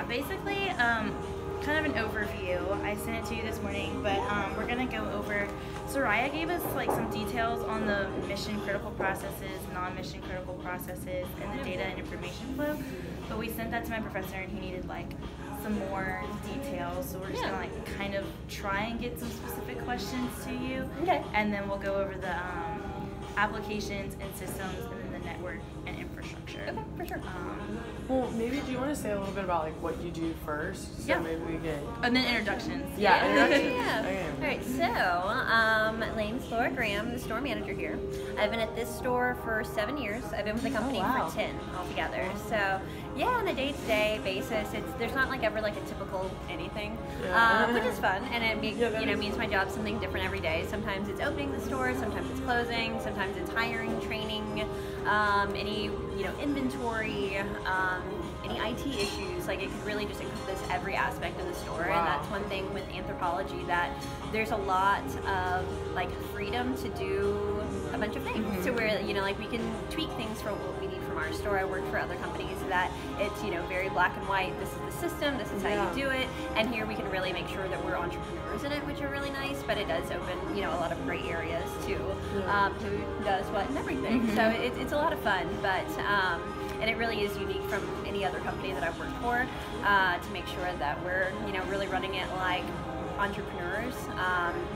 basically, kind of an overview. I sent it to you this morning, but we're gonna go over. Soraya gave us like some details on the mission critical processes, non-mission critical processes, and the data and information flow. But we sent that to my professor, and he needed like some more details. So we're just gonna like kind of try and get some specific questions to you. Okay. And then we'll go over the applications and systems, and then the network and infrastructure. Okay, for sure. Well, maybe do you want to say a little bit about like what you do first? So Yeah. maybe we can. And then introductions. Yeah, introductions. Yeah. Okay. All right, so my name's Laura Graham, the store manager here. I've been at this store for 7 years. I've been with the company wow. for 10 altogether. So yeah, on a day-to-day basis, there's not like ever like a typical anything, which is fun, and it means my job's something different every day. Sometimes it's opening the store, sometimes it's closing, sometimes it's hiring, training, any inventory, any IT issues. Like it could really just encompass every aspect of the store. Wow. And that's one thing with Anthropologie, that there's a lot of like freedom to do a bunch of things. Mm-hmm. So where like we can tweak things for what we need from our store. I work for other companies that it's very black and white. This is the system. This is how you do it. And here we can really make sure that we're entrepreneurs in it, which are really nice. But it does open a lot of gray areas too. Who does what and everything. Mm-hmm. So it's a lot of fun. But and it really is unique from any other company that I've worked for, to make sure that we're really running it like entrepreneurs,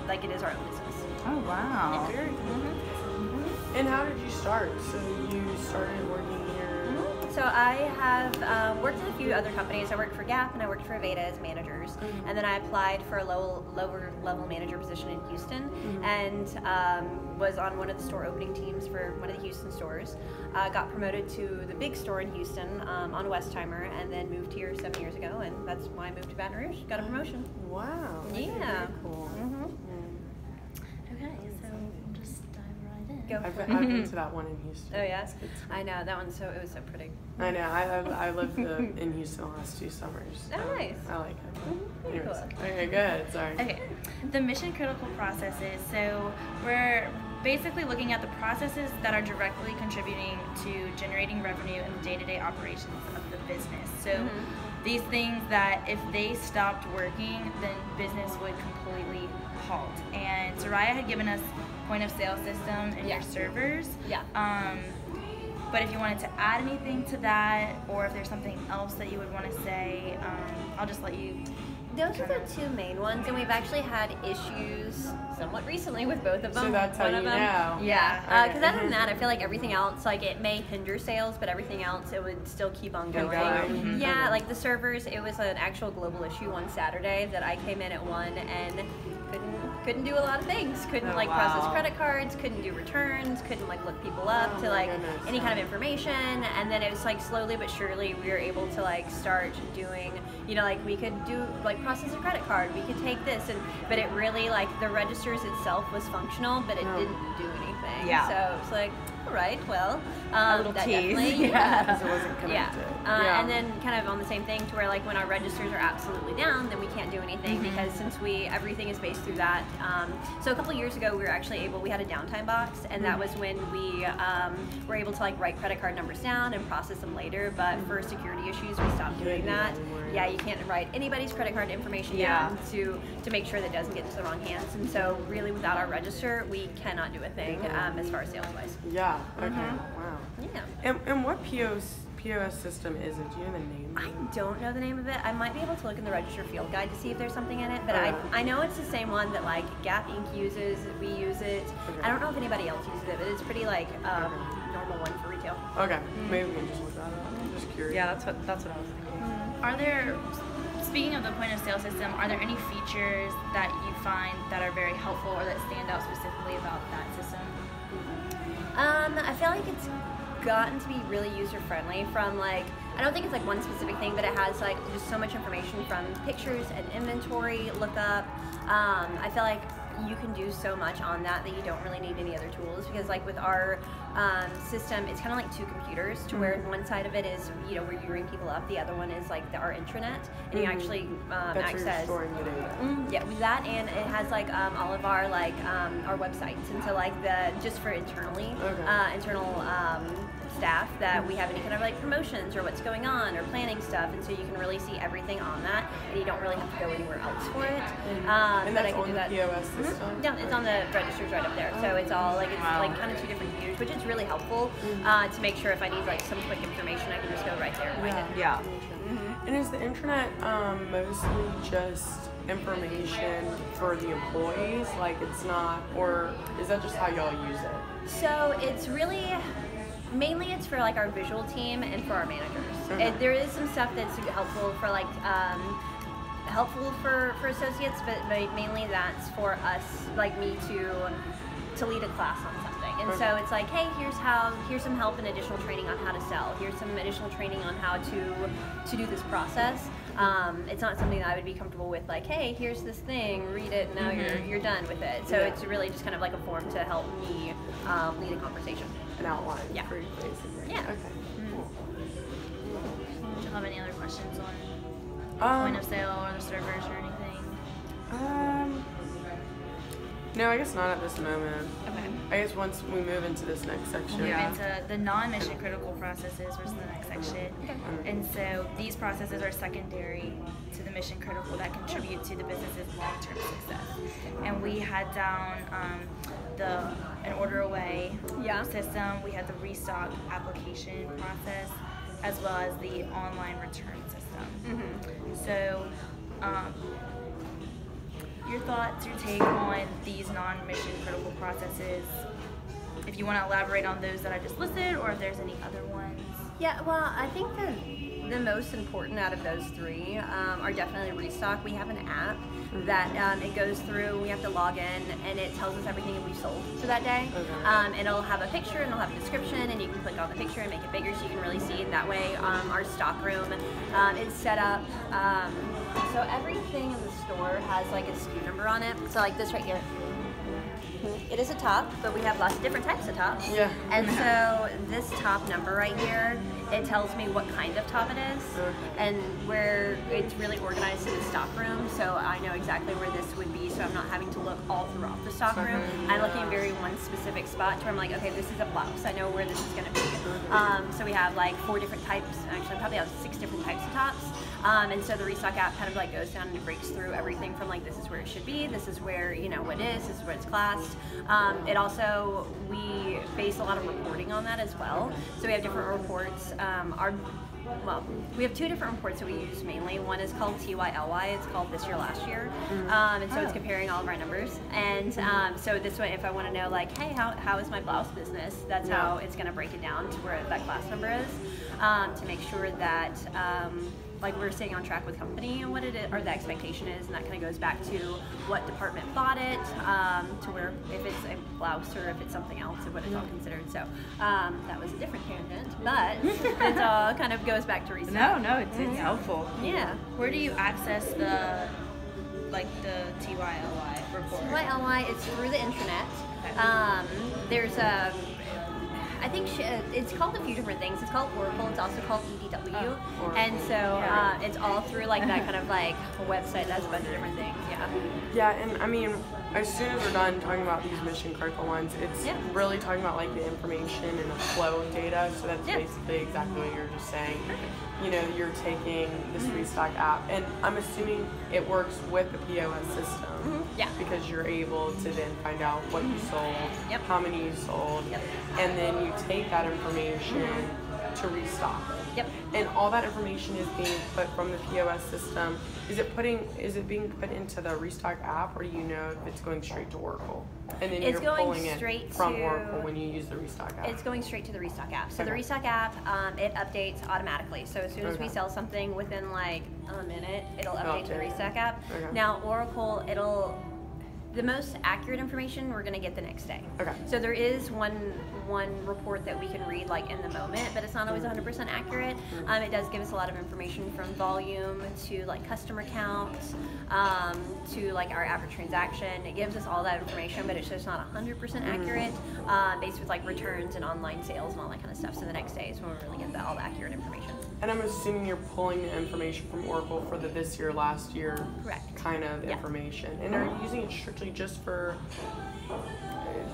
like it is our own business. Oh wow. Very cool. And how did you start? So you started working here. So I have worked at a few other companies. I worked for Gap and I worked for Aveda as managers, and then I applied for a lower level manager position in Houston, and was on one of the store opening teams for one of the Houston stores. Got promoted to the big store in Houston on Westheimer, and then moved here 7 years ago, and that's why I moved to Baton Rouge. Got a promotion. Wow. Yeah. Very cool. Okay, so we'll just dive right in. Go I've for been, it. I've been to that one in Houston. Oh yeah, It's good. I know that one. It was so pretty. I know. I lived in Houston the last 2 summers. Oh, nice. I like it. Very Anyways. cool. Okay, good. Sorry. Okay, the mission critical processes. So we're basically looking at the processes that are directly contributing to generating revenue in the day-to-day operations of the business. So these things that if they stopped working, then business would completely halt. And Soraya had given us point of sale system and your servers. Yeah. But if you wanted to add anything to that, or if there's something else that you would want to say, I'll just let you. Those are the two main ones, and we've actually had issues somewhat recently with both of them. So that's how One you of them. know. Yeah, because Okay. other than that, I feel like everything else, like it may hinder sales, but everything else, it would still keep on going. going. Yeah, like the servers, it was an actual global issue one Saturday that I came in at 1 and couldn't do a lot of things. Couldn't process credit cards, couldn't do returns, couldn't like look people up to like any kind of information. And then it was like slowly but surely we were able to like start doing, like we could do like process a credit card, we could take this, but it really like the registers itself was functional, but it didn't do anything. Yeah. So it's like, all right, well, a little that tease. definitely, Because it wasn't yeah. connected. And then kind of on the same thing to where like when our registers are absolutely down, then we can't do anything because since everything is based through that. So a couple years ago we were actually we had a downtime box, and that was when we were able to like write credit card numbers down and process them later, but for security issues we stopped doing that. Yeah, you can't write anybody's credit card information down to make sure that it doesn't get into the wrong hands, and so really without our register we cannot do a thing as far as sales wise. Yeah. Okay. Wow. Yeah. And what POS system is it? Do you know the name? I don't know the name of it. I might be able to look in the register field guide to see if there's something in it, but Okay. I know it's the same one that like Gap Inc. uses, we use it. Okay. I don't know if anybody else uses it, but it's pretty like normal one for retail. Okay. Maybe we can just look that up. I'm just curious. Yeah, that's what I was thinking. Are there, speaking of the point of sale system, are there any features that you find that are very helpful or that stand out specifically about that system? I feel like it's gotten to be really user friendly from like, I don't think it's like one specific thing, but it has like just so much information from pictures and inventory lookup. I feel like you can do so much on that you don't really need any other tools, because like with our system, it's kind of like two computers, to where one side of it is, you know, where you ring people up, the other one is like our intranet, and you actually That's access. where you're storing the data. Yeah, with that, and it has like all of our like our websites, and so like the just for internally internal staff, that we have any kind of like promotions or what's going on or planning stuff, and so you can really see everything on that, and you don't really have to go anywhere else for it. And but that's I can on do the that. POS system? Yeah, it's on the registers right up there. So it's all like, it's like kind of two different computers, which is really helpful to make sure if I need like some quick information, I can just go right there and find it. Yeah. And is the intranet mostly just information for the employees? Like it's not, or is that just how y'all use it? So it's really, mainly it's for like our visual team and for our managers. There is some stuff that's helpful for like, helpful for associates, but mainly that's for us, like me, to lead a class on something. And so it's like, hey, here's some help and additional training on how to sell. Here's some additional training on how to do this process. It's not something that I would be comfortable with, like, hey, here's this thing, read it, and now you're done with it. So it's really just kind of like a form to help me lead a conversation. An outline. Yeah. For you, basically. Yeah. Okay. Cool. Do you have any other questions on point of sale or the servers or anything? No, I guess not at this moment. Okay. I guess once we move into this next section. Move into the non-mission critical processes, which is the next section. And so these processes are secondary to the mission critical that contribute to the business's long-term success. And we had down an order away system. We had the restock application process, as well as the online return system. So your thoughts, your take on these non-mission critical processes, if you want to elaborate on those that I just listed, or if there's any other ones. Yeah, well, I think the most important out of those three are definitely Restock. We have an app that it goes through, we have to log in, and it tells us everything that we've sold for that day. It'll have a picture, and it'll have a description, and you can click on the picture and make it bigger so you can really see it. That way, our stock room is set up. So everything in the store has like a SKU number on it. So like this right here. It is a top, but we have lots of different types of tops. Yeah. And so this top number right here, it tells me what kind of top it is, and where it's really organized in the stock room, so I know exactly where this would be, so I'm not having to look all throughout the stock room. I'm looking at very one specific spot to where I'm like, okay, this is a blouse, I know where this is going to be. So we have like 4 different types, actually I probably have 6 different types of tops. And so the Restock app kind of like goes down and it breaks through everything from like, this is where it should be, this is where, you know, what it is, this is where it's classed. It also, we base a lot of reporting on that as well. So we have different reports. We have 2 different reports that we use mainly. One is called TYLY, it's called This Year, Last Year. And so it's comparing all of our numbers. And so this way, if I want to know like, hey, how is my blouse business? That's how it's going to break it down to where that class number is, to make sure that like we're staying on track with company and what it is, or the expectation is, and that kind of goes back to what department bought it, to where if it's a blouse or if it's something else, or what it's all considered. So that was a different tangent, but it all kind of goes back to research. No, it's helpful. Yeah. Where do you access the TYLY report? TYLY, it's through the intranet. There's a, I think it's called a few different things. It's called Oracle. It's also called EDW, and so it's all through like that kind of like a website that has a bunch of different things. Yeah. Yeah, and I mean, as soon as we're done talking about these mission critical ones, it's really talking about like the information and the flow of data. So that's basically exactly what you're just saying. You know, you're taking this Restock app, and I'm assuming it works with the POS system. Yeah. Because you're able to then find out what you sold, how many you sold, and then you take that information to restock it. Yep. And all that information is being put from the POS system. Is it being put into the Restock app, or do you know if it's going straight to Oracle? And then It's you're going pulling straight it from to- Oracle when you use the Restock app. It's going straight to the Restock app. So the Okay. Restock app, it updates automatically. So as soon as we Okay. sell something, within like a minute, it'll update to the Update. Restock app. Okay. Now Oracle, the most accurate information we're going to get the next day. Okay. So there is one report that we can read like in the moment, but it's not always 100% accurate. It does give us a lot of information from volume to like customer counts to like our average transaction. It gives us all that information, but it's just not 100% accurate based with like returns and online sales and all that kind of stuff. So the next day is when we really get all the accurate information. And I'm assuming you're pulling the information from Oracle for the this year, last year kind of information. And are you using it strictly just for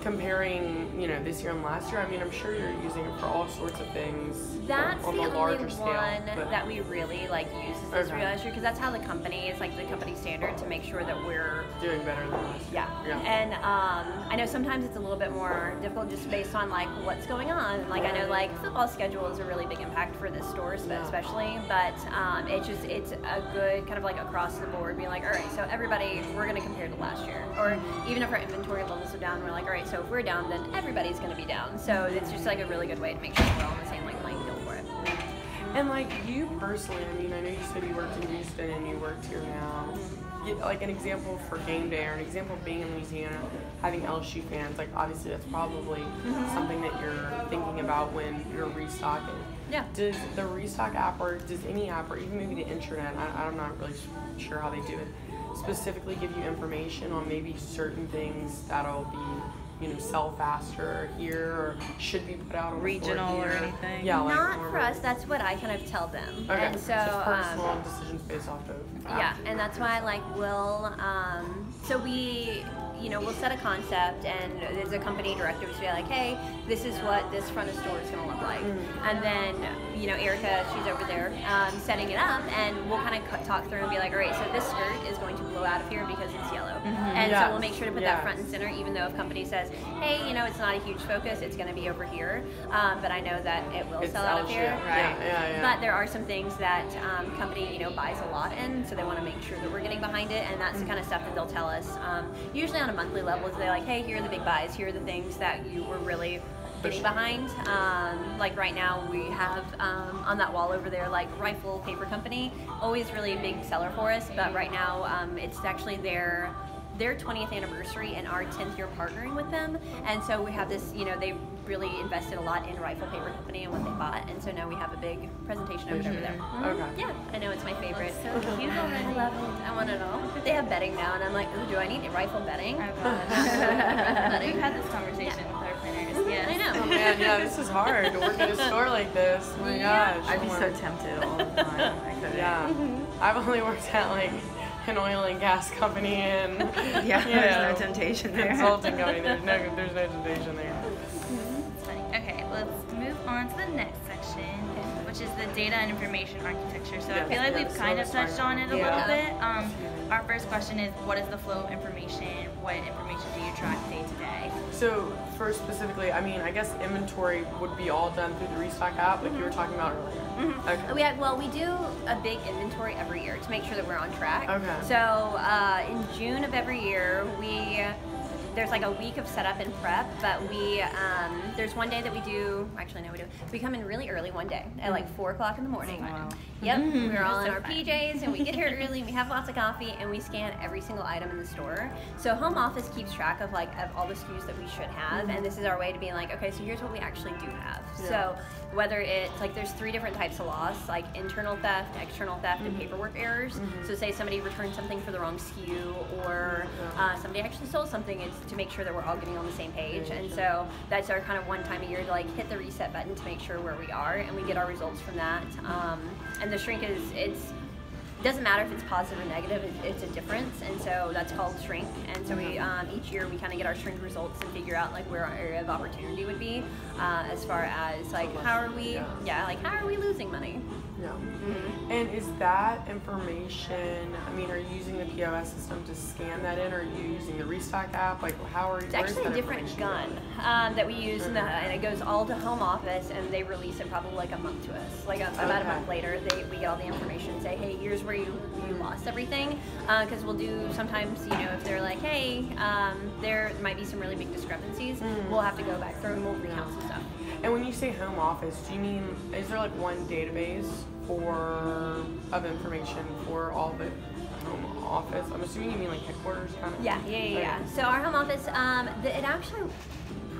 comparing, you know, this year and last year? I mean, I'm sure you're using it for all sorts of things. That's on the the only larger scale, one that we really like use is this last year, because that's how the company is, like the company standard, to make sure that we're doing better than last year. Yeah. And I know sometimes it's a little bit more difficult just based on like what's going on. Like I know like football schedule is a really big impact for this store especially, but it's a good kind of like across the board being like, all right, so everybody, we're going to compare to last year, or even if our inventory levels are down, we're like, all right, so if we're down, then everybody's going to be down. So it's just like a really good way to make sure we're all on the same like playing field for it. And like you personally, I mean, I know you said you worked in Houston and you worked here now. Like an example for game day, or an example of being in Louisiana, having LSU fans, like obviously that's probably something that you're thinking about when you're restocking. Yeah. Does the Restock app, or does any app, or even maybe the intranet, I'm not really sure how they do it, specifically give you information on maybe certain things that'll be, you know, sell faster here, or should be put out on regional or anything? Yeah, like not for us. That's what I kind of tell them. Okay. And so just personal decisions based off of yeah, and that's why like we'll so we, you know, we'll set a concept, and there's a company director to be like, hey, this is what this front of store is going to look like. And then, you know, Erica, she's over there setting it up, and we'll kind of talk through and be like, all right, so this skirt is going to blow out of here because it's yellow. And so we'll make sure to put that front and center, even though if company says, hey, you know, it's not a huge focus, it's going to be over here, but I know that it will sell out of here. Right. But there are some things that company, you know, buys a lot in, so they want to make sure that we're getting behind it, and that's the kind of stuff that they'll tell us. Usually on a monthly level, they're like, hey, here are the big buys, here are the things that you were really getting behind. Like right now we have on that wall over there, like Rifle Paper Company, always really a big seller for us, but right now it's actually their 20th anniversary and our 10th year partnering with them, and so we have this, you know, they really invested a lot in Rifle Paper Company and what they bought, and so now we have a big presentation of it over there. Okay. Yeah, I know, it's my favorite. So cute already. I love it. I want it all. They have bedding now, and I'm like, ooh, do I need rifle bedding? We've had this conversation with our planners. Yes. I know. Oh man, yeah, this is hard to work at a store like this. Oh my gosh. I'd be so tempted all the time. I couldn't. Yeah. I've only worked at like an oil and gas company and there's no temptation there. Consulting company. There's no temptation there. It's funny. Okay, let's move on to the next section, which is the data and information architecture. So I feel like we've kind of touched on it a little bit. Our first question is, what is the flow of information? What information do you track day to day? So for specifically, I mean, I guess inventory would be all done through the Restock app, like you were talking about earlier. Okay. We do a big inventory every year to make sure that we're on track. Okay. So in June of every year, there's like a week of setup and prep, but there's one day that we come in really early one day at like 4 o'clock in the morning. Wow. Yep, we're all in our PJs, and we get here early, we have lots of coffee, and we scan every single item in the store. So home office keeps track of like of all the SKUs that we should have, and this is our way to be like, okay, so here's what we actually do have. So whether it's like, there's 3 different types of loss, like internal theft, external theft, and paperwork errors. So say somebody returned something for the wrong SKU, or somebody actually stole something, it's to make sure that we're all getting on the same page. And so that's our kind of one time a year to like hit the reset button to make sure where we are, and we get our results from that. And the shrink it doesn't matter if it's positive or negative, it's a difference, and so that's called shrink. And so we each year we kind of get our shrink results and figure out like where our area of opportunity would be, as far as like how are we losing money. Yeah. And is that information, I mean, are you using the POS system to scan that in, or are you using the Restock app? Like, how are you? It's actually a different gun that we use, and it goes all to home office, and they release it probably like a month to us. Like about a month later, we get all the information, say, hey, here's where you lost everything. Because we'll do sometimes, you know, if they're like, hey, there might be some really big discrepancies, we'll have to go back through and we'll recount some stuff. And when you say home office, do you mean, is there like one database of information for all the home office, I'm assuming you mean like headquarters kind of? Yeah. So our home office, it actually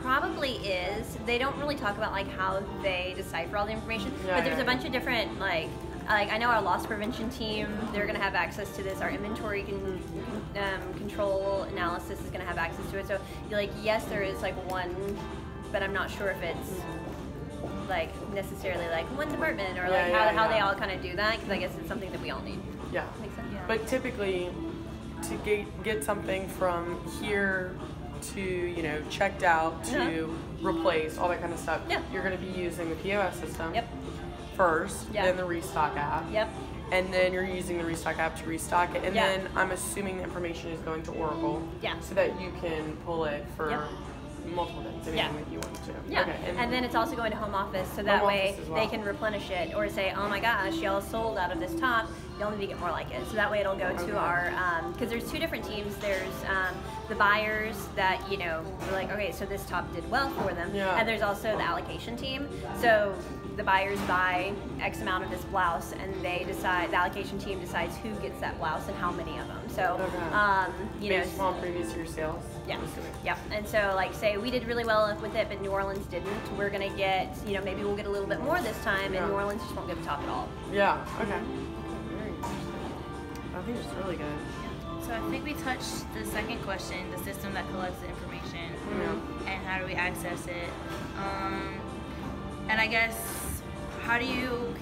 probably is. They don't really talk about like how they decipher all the information, but there's a bunch of different like I know our loss prevention team, they're going to have access to this. Our inventory control analysis is going to have access to it. So like, yes, there is like one, but I'm not sure if it's like necessarily like one department or like how they all kind of do that, because I guess it's something that we all need. Yeah. Makes sense? Yeah. But typically, to get something from here to, you know, checked out to replace, all that kind of stuff, you're going to be using the POS system first, then the Restock app. And then you're using the Restock app to restock it. And then I'm assuming the information is going to Oracle so that you can pull it for multiple things, anything that you want to. Yeah, okay. And then it's also going to home office, so that way they can replenish it or say, oh my gosh, y'all sold out of this top, y'all need to get more like it. So that way it'll go to our, because there's two different teams. There's the buyers that, you know, we're like, okay, so this top did well for them. And there's also the allocation team. So the buyers buy X amount of this blouse, and they decide, the allocation team decides who gets that blouse and how many of them. So, you know, based on previous year sales. Yeah. And so, like, say we did really well with it, but New Orleans didn't. We're gonna get, you know, maybe we'll get a little bit more this time, and New Orleans just won't get the top at all. Yeah. Okay. Very interesting. I think it's really good. So I think we touched the second question, the system that collects the information, and how do we access it. And I guess, can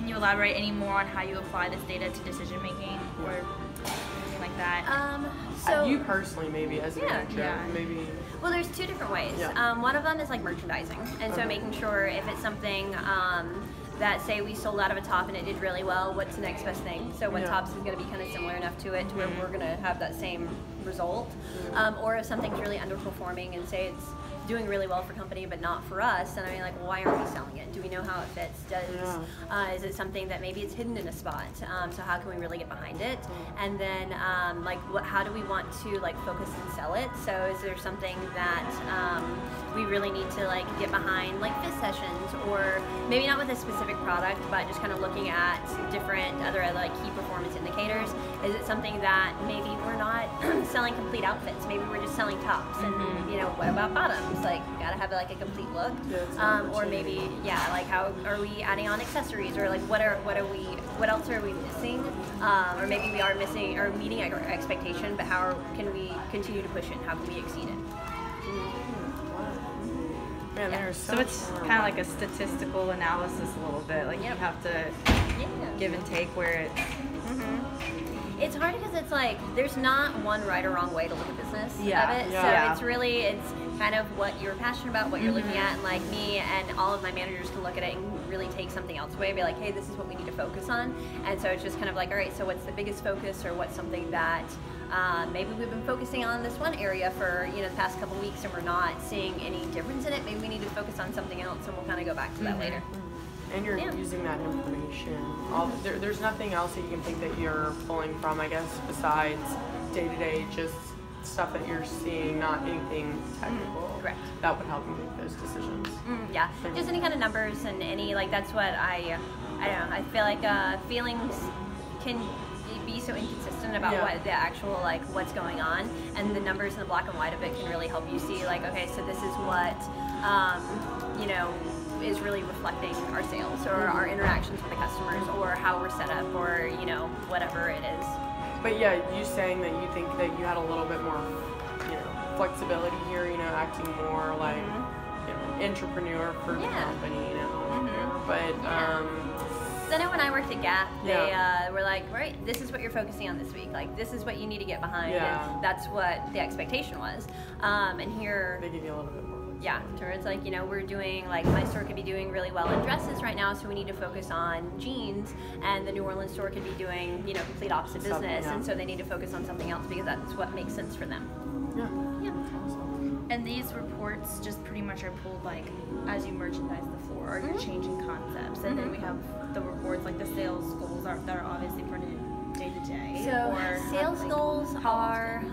you elaborate any more on how you apply this data to decision making or anything like that? So you personally, maybe as a manager, maybe. Well, there's two different ways. One of them is like merchandising, and so making sure if it's something that, say we sold out of a top and it did really well, what's the next best thing? So what tops is going to be kind of similar enough to it to where we're going to have that same result, or if something's really underperforming and say it's doing really well for company but not for us, and I mean, like, well, why aren't we selling it? Do we know how it fits? Is it something that maybe it's hidden in a spot? So how can we really get behind it? And then like, how do we want to like focus and sell it? So is there something that we really need to like get behind, like fit sessions, or maybe not with a specific product, but just kind of looking at different other like key performance indicators? Is it something that maybe we're not selling complete outfits? Maybe we're just selling tops, and you know, what about bottoms? Like, you gotta have like a complete look, or maybe like, how are we adding on accessories, or like what else are we missing, or maybe we are missing or meeting our expectation, but how can we continue to push it, and how can we exceed it? Man, so it's kind of like a statistical analysis a little bit, like you have to give and take where it It's hard because it's like there's not one right or wrong way to look at business of it. So it's really, it's kind of what you're passionate about, what you're looking at, and like me and all of my managers can look at it and really take something else away and be like, hey, this is what we need to focus on. And so it's just kind of like, all right, so what's the biggest focus, or what's something that maybe we've been focusing on this one area for, you know, the past couple weeks, and we're not seeing any difference in it. Maybe we need to focus on something else, and we'll kind of go back to that later. And you're using that information. There's nothing else that you can think that you're pulling from, I guess, besides day-to-day, just stuff that you're seeing, not anything technical. Correct. That would help you make those decisions. Yeah, just any kind of numbers and any, like, that's what I don't know, I feel like feelings can be so inconsistent about what the actual, like, what's going on, and the numbers in the black and white of it can really help you see, like, okay, so this is what, you know, is really reflecting our sales, or our interactions with the customers, or how we're set up, or, you know, whatever it is. But yeah, you saying that you think that you had a little bit more, you know, flexibility here, you know, acting more like, you know, entrepreneur for the company, you know, but So I know when I worked at Gap, they were like, right, this is what you're focusing on this week. Like, this is what you need to get behind. And that's what the expectation was. And here, they give you a little bit more. Yeah, so it's like, you know, we're doing, like, my store could be doing really well in dresses right now, so we need to focus on jeans, and the New Orleans store could be doing, you know, complete opposite business, and so they need to focus on something else because that's what makes sense for them. And these reports just pretty much are pulled, like, as you merchandise the floor, or you're changing concepts, and then we have the reports, like the sales goals that are obviously printed day to day. So sales goals are,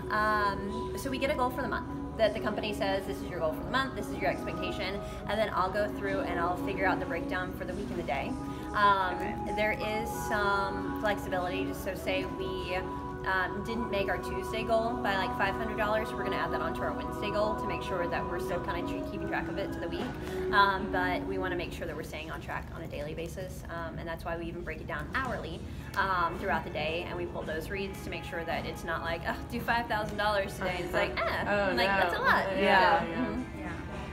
so we get a goal for the month that the company says, this is your goal for the month, this is your expectation, and then I'll go through and I'll figure out the breakdown for the week and the day. There is some flexibility, so say we didn't make our Tuesday goal by like $500. We're gonna add that onto our Wednesday goal to make sure that we're still kind of keeping track of it to the week. But we want to make sure that we're staying on track on a daily basis, and that's why we even break it down hourly throughout the day, and we pull those reads to make sure that it's not like, oh, do $5,000 today. It's like, that's a lot. Yeah. Yeah.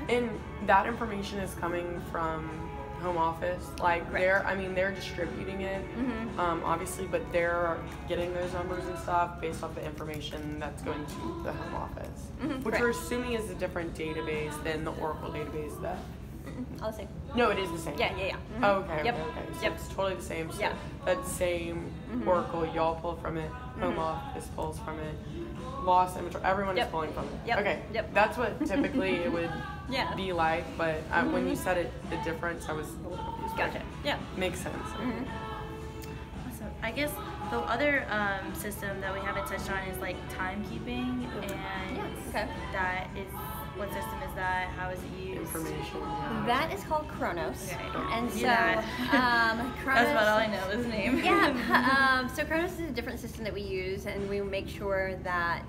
And that information is coming from home office, like they're distributing it, obviously, but they're getting those numbers and stuff based off the information that's going to the home office, which we're assuming is a different database than the Oracle database that. All the same. No, it is the same. Yeah. Okay. Yep. So it's totally the same. So yeah. that same Oracle, y'all pull from it. Home office pulls from it. Loss inventory, everyone is pulling from it. Yep. Okay. Yep. That's what typically it would be like, but when you said it, the difference, I was a little confused. Gotcha. Yeah. Makes sense. Awesome. I guess the other system that we haven't touched on is like timekeeping, and that is, what system is that? How is it used? Information. That is called Kronos. Okay. And so, That's Kronos. about all I know is the name. Yeah. So Kronos is a different system that we use, and we make sure that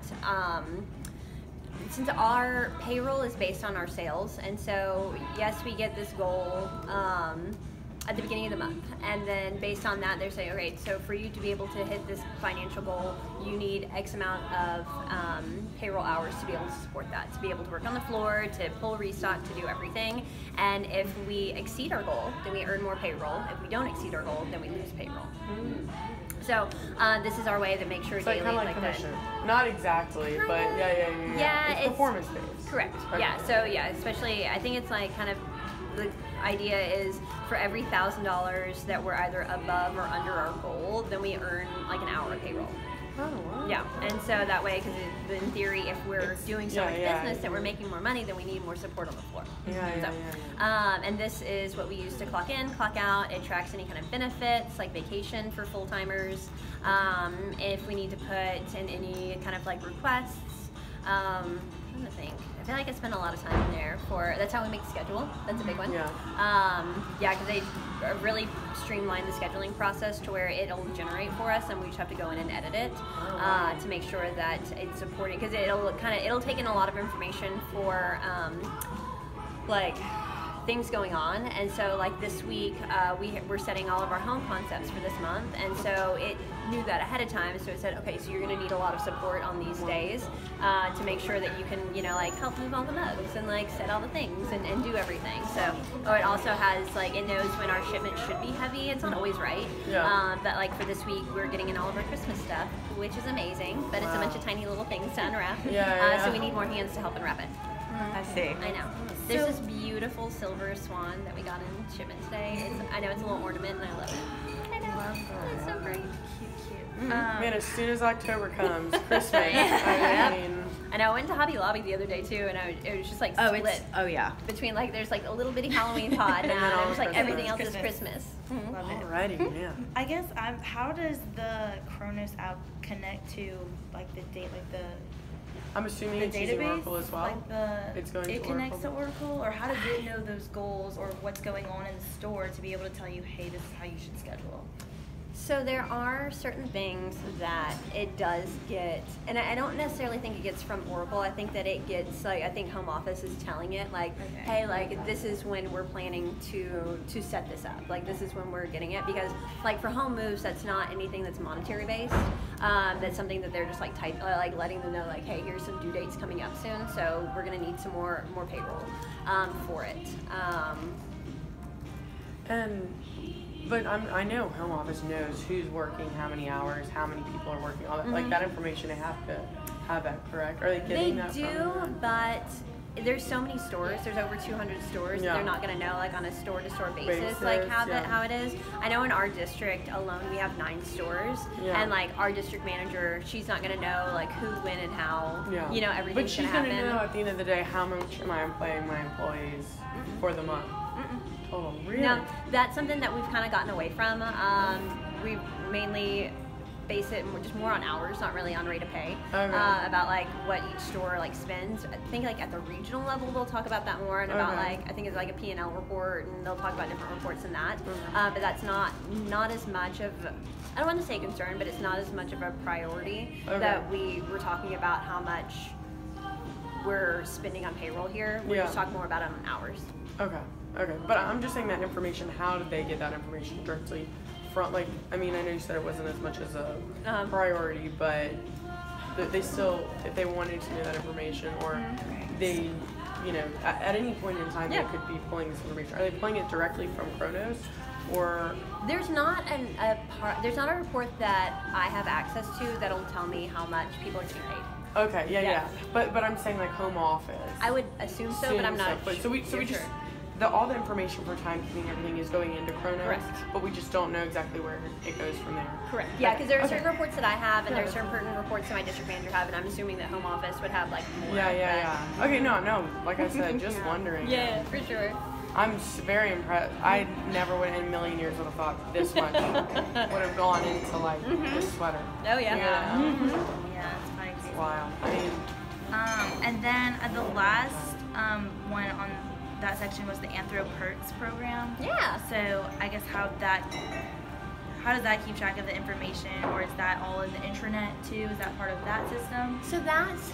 since our payroll is based on our sales, and so yes, we get this goal at the beginning of the month, and then based on that, they're saying, okay, so for you to be able to hit this financial goal, you need X amount of payroll hours to be able to support that, to be able to work on the floor, to pull restock, to do everything. And if we exceed our goal, then we earn more payroll. If we don't exceed our goal, then we lose payroll. So this is our way to make sure it's daily, kind of like commission. Not exactly, but yeah. It's performance based. Correct. Okay. Yeah. So especially I think it's like kind of the idea is for every $1,000 that we're either above or under our goal, then we earn like an hour of payroll. Oh, wow. Yeah, and so that way, because in theory, if we're doing so much business that we're making more money, then we need more support on the floor. And this is what we use to clock in, clock out. It tracks any kind of benefits, like vacation for full-timers. If we need to put in any kind of like requests. I'm trying to think. I feel like I spend a lot of time in there that's how we make the schedule. That's a big one. Because they really streamline the scheduling process to where it'll generate for us, and we just have to go in and edit it to make sure that it's supporting, because it'll take in a lot of information for like things going on. And so like this week we're setting all of our home concepts for this month, and so it knew that ahead of time, so it said, okay, so you're going to need a lot of support on these days to make sure that you can like help move all the mugs and like set all the things and do everything. So it also has like, it knows when our shipment should be heavy. It's not always right, but like for this week we're getting in all of our Christmas stuff, which is amazing, but it's a bunch of tiny little things to unwrap. So we need more hands to help unwrap it. I see. I know. There's this beautiful silver swan that we got in shipment today. I know it's a little ornament, and I love it. I know. It's so pretty. Cute. Man, as soon as October comes, Christmas. I know. I went to Hobby Lobby the other day too, and it was just like split. Between like, there's like a little bitty Halloween pod now, and it was like everything else is Christmas. Love it. Alrighty, yeah. I guess how does the Kronos app connect to like the date, like the I'm assuming it's database, using Oracle as well. Like it's going it to connects Oracle. to Oracle, or how does it know those goals or what's going on in the store to be able to tell you, hey, this is how you should schedule? So there are certain things that it does get, and I don't necessarily think it gets from Oracle. I think that it gets, like, I think home office is telling it, like, hey, like, this is when we're planning to set this up. Like, this is when we're getting it, because, like, for home moves, that's not anything that's monetary based. That's something that they're just like letting them know, like, hey, here's some due dates coming up soon, so we're gonna need some more payroll for it. But I know home office knows who's working, how many hours, how many people are working, all that. Like that information, they have to have that, correct? Are they getting that from them? But there's so many stores. There's over 200 stores. They're not going to know, like, on a store-to-store basis like how it is. I know in our district alone we have 9 stores, and like our district manager, she's not going to know like who, when, and how. You know, everything's going to happen. But she's going to know at the end of the day how much am I paying my employees for the month. Oh, really? No, that's something that we've kind of gotten away from. We've mainly base it just more on hours, not really on rate of pay. Okay. About like what each store like spends. I think like at the regional level they'll talk about that more, and about like I think it's like a P&L report, and they'll talk about different reports in that. But that's not as much of, I don't want to say concern, but it's not as much of a priority that we were talking about how much we're spending on payroll here. We're just talking more about it on hours. Okay, but I'm just saying that information, how did they get that information directly from, like, I mean, I know you said it wasn't as much as a priority, but they still, if they wanted to know that information, or they, you know, at any point in time they could be pulling this information. Are they pulling it directly from Kronos, or? There's not there's not a report that I have access to that'll tell me how much people are getting paid. Okay, yeah. But I'm saying like home office. I would assume so, but I'm not. So we just all the information for timekeeping, everything is going into Kronos. Correct. But we just don't know exactly where it goes from there. Correct. Yeah, because there are certain reports that I have, and there are certain pertinent reports that my district manager have, and I'm assuming that home office would have like more. Yeah. Okay, no. Like I said, just wondering. Yeah, for sure. I'm very impressed. I never would in a million years would have thought this much would have gone into like this sweater. Oh yeah. Yeah, it's probably crazy. Wow. I mean. And then the last one on that section was the Anthro Perks program. Yeah. So I guess how does that keep track of the information, or is that all in the intranet too? Is that part of that system? So that's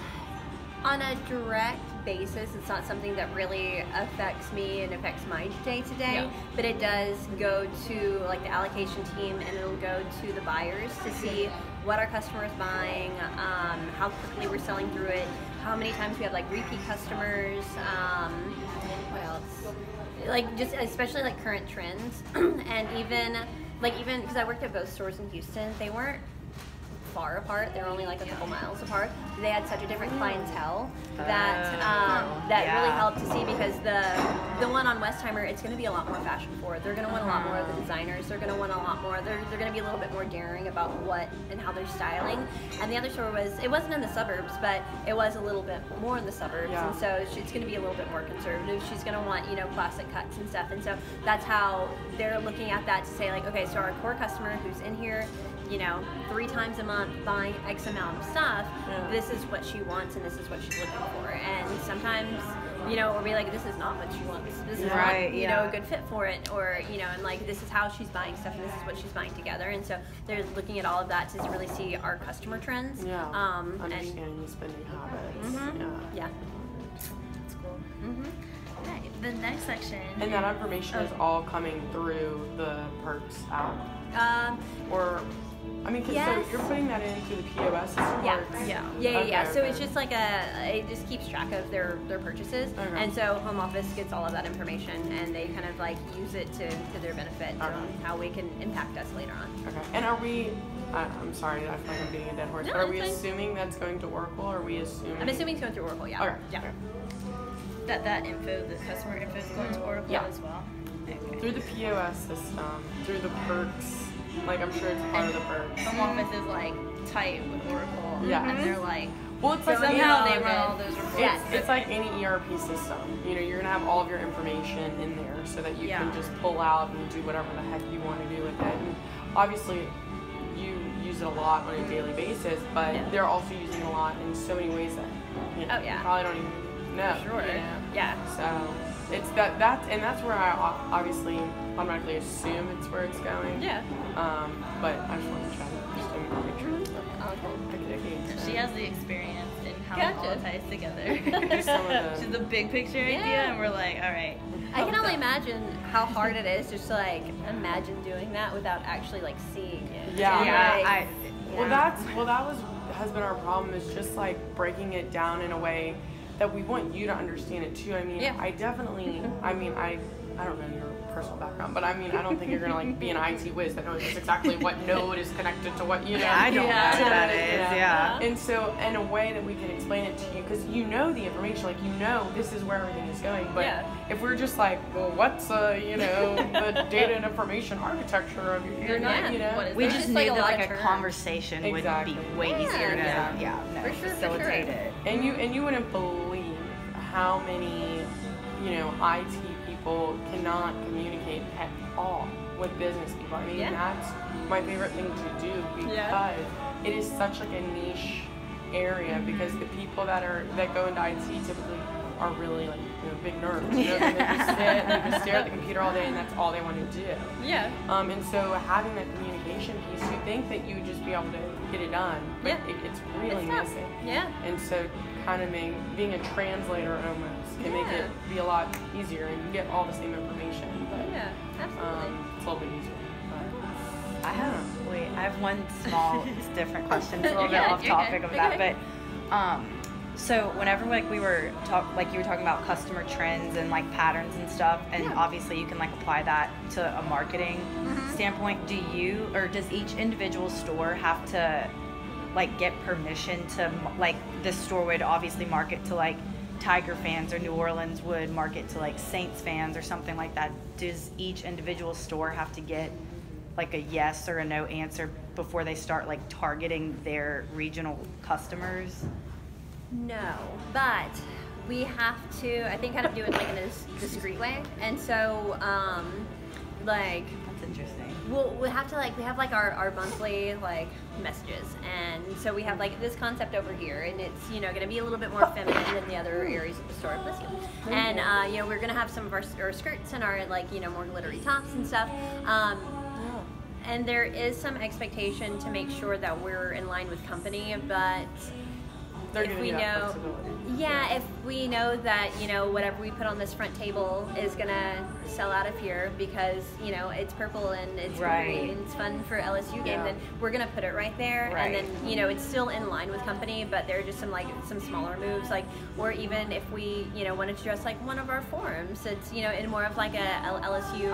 on a direct basis. It's not something that really affects me and affects my day to day, but it does go to like the allocation team, and it'll go to the buyers to see what our customer is buying, how quickly we're selling through it, how many times we have like repeat customers, what else? Like just especially like current trends, and even because I worked at both stores in Houston, they weren't far apart. They're only like a couple miles apart. They had such a different clientele that really helped to see, because the one on Westheimer, it's going to be a lot more fashion forward. They're going to want a lot more of the designers. They're going to want a lot more. They're going to be a little bit more daring about what and how they're styling. And the other store it wasn't in the suburbs, but it was a little bit more in the suburbs. Yeah. And so it's going to be a little bit more conservative. She's going to want, classic cuts and stuff. And so that's how they're looking at that, to say like, okay, so our core customer who's in here, 3 times a month buying X amount of stuff, this is what she wants and this is what she's looking for. And sometimes, we'll be like, this is not what she wants. This is not, a good fit for it, or, and like, this is how she's buying stuff and this is what she's buying together. And so they're looking at all of that to really see our customer trends. Yeah. Understanding the spending habits. Yeah. That's cool. Okay, the next section. And that information is all coming through the Perks app? So you're putting that in through the POS system? Yeah. So it's just like it just keeps track of their purchases, and so home office gets all of that information, and they kind of like use it to their benefit, on how we can impact us later on. Okay. And are we? I'm sorry, I feel like I'm beating a dead horse. No, but are we assuming that's going to Oracle, or are we assuming? I'm assuming it's going through Oracle. Yeah. Okay. Yeah. Okay. That info, the customer info, is going to Oracle as well. Okay. Through the POS system, through the Perks. Like, I'm sure it's part of the Perks. Home office is like tight with Oracle. Yeah. And they're like, well, it's like somehow they run all those reports. It's like any ERP system. You're gonna have all of your information in there so that you can just pull out and do whatever the heck you want to do with it. And obviously, you use it a lot on a daily basis, but they're also using it a lot in so many ways that you probably don't even know. Sure. Yeah. So it's that's where I obviously automatically assume it's where it's going. Yeah. But I just want to try to just take a picture. She has the experience in how it all ties together. She's the big picture idea, and we're like, all right. I can only imagine how hard it is just to like imagine doing that without actually like seeing it. Yeah. That has been our problem, is just like breaking it down in a way that we want you to understand it too. I mean, I don't know your personal background, but I don't think you're gonna like be an IT whiz that knows exactly what node is connected to what, I don't know what that is, And so, in a way that we can explain it to you, because the information, like this is where everything is going. But if we're just like, well, what's the data and information architecture of your, we just like knew that like a terms. Conversation would be way easier to facilitate it. And you wouldn't believe how many IT people cannot communicate at all with business people. I mean, that's my favorite thing to do because it is such like a niche area, because the people that go into IT typically are really like big nerds. They just sit and they just stare at the computer all day, and that's all they want to do. Yeah. And so having that communication piece, you think that you would just be able to get it done, but it's really missing. Yeah. And so kind of being a translator almost can make it be a lot easier, and you get all the same information. But, absolutely. It's a little bit easier. I have one small, different question. It's a little bit off topic of that, but so whenever we were you were talking about customer trends and like patterns and stuff, and obviously you can like apply that to a marketing standpoint. Does each individual store have to like get permission to, like, this store would obviously market to like Tiger fans, or New Orleans would market to like Saints fans or something like that? Does each individual store have to get like a yes or a no answer before they start like targeting their regional customers? No, but we have to, I think, kind of do it like in a discreet way. And so, like, That's interesting. we have to we have like our monthly like messages, and so we have like this concept over here, and it's going to be a little bit more feminine than the other areas of the store. And we're going to have some of our skirts and our more glittery tops and stuff. And there is some expectation to make sure that we're in line with company, but if we know, if we know that whatever we put on this front table is gonna sell out of here because it's purple and it's green and it's fun for LSU game, then we're gonna put it right there, and then it's still in line with company, but there are just some smaller moves, or even if we wanted to dress like one of our forums, it's in more of like a LSU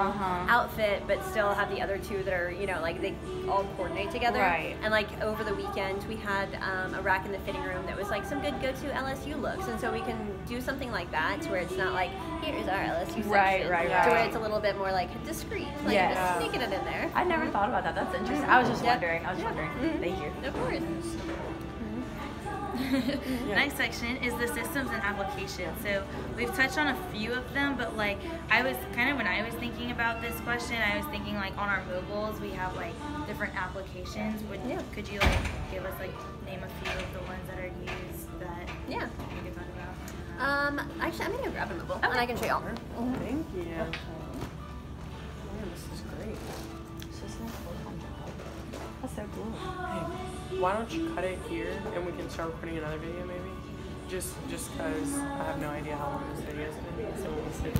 outfit, but still have the other two that are they all coordinate together. And over the weekend we had a rack in the fitting room that was some good go-to LSU looks, and so we can do something like that to where it's not here's our LSU section, to where it's a little bit more discreet, just sneaking it in there. I never thought about that. That's interesting. I was just wondering. Thank you. Of course. Next section is the systems and applications. So we've touched on a few of them, but I was when I was thinking about this question, I was thinking on our mobiles we have different applications. Could you give us name a few of the ones that are used that you could talk about? Actually, I'm gonna go grab a mobile and I can show y'all. Thank you. Man, this is great. That's so cool. Hey, why don't you cut it here and we can start recording another video maybe? Just because I have no idea how long this video is going to be, so when we sit